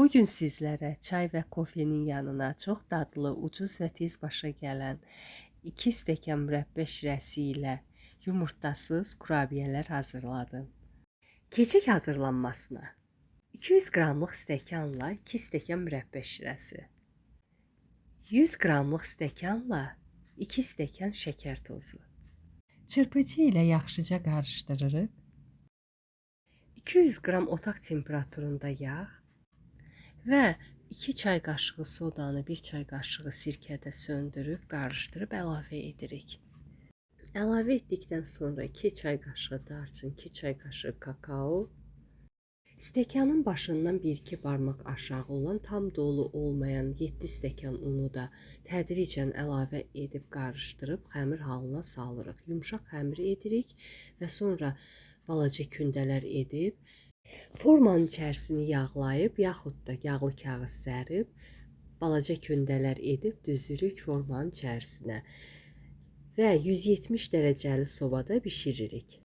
Bugün sizlərə çay və kofenin yanına çox dadlı, ucuz və tez başa gələn 2 stəkan mürəbbə şirəsi ilə yumurtasız kurabiyələr hazırladım. Keçək hazırlanmasına. 200 qramlıq stəkanla 2 stəkan mürəbbə şirəsi. 100 qramlıq stəkanla 2 stəkan şəkər tozu. Çırpıcı ilə yaxşıca qarışdırırıq. 200 qram otaq temperaturunda yağ və 2 çay qaşığı sodanı 1 çay qaşığı sirkədə söndürüb, qarışdırıb əlavə edirik. Əlavə etdikdən sonra 2 çay qaşığı darçın, 2 çay qaşığı kakao, stəkanın başından 1-2 barmaq aşağı olan tam dolu olmayan 7 stəkan unu da tədricən əlavə edib qarışdırıb xəmir halına salırıq. Yumşaq xəmir edirik və sonra balaca kündələr edib formanın içərisini yağlayıb yaxud da yağlı kağız sərib balaca kündələr edib düzürük formanın içərisinə və 170 dərəcəli sobada bişiririk.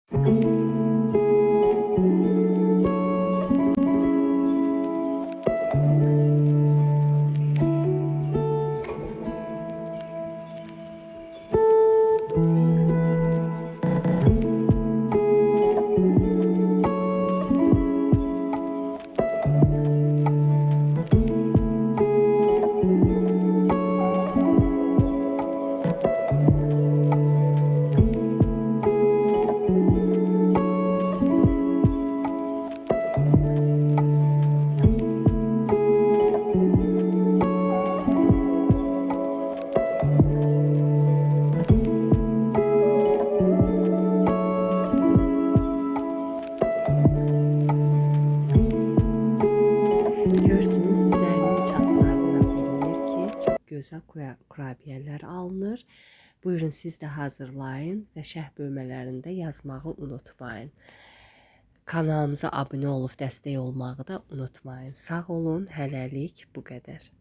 Görürsünüz, üzərinin çatlarından bilinir ki, çox gözəl kurabiyələr alınır. Buyurun siz də hazırlayın və şərh bölmələrində yazmağı unutmayın. Kanalımıza abunə olub dəstək olmağı da unutmayın. Sağ olun, hələlik bu qədər.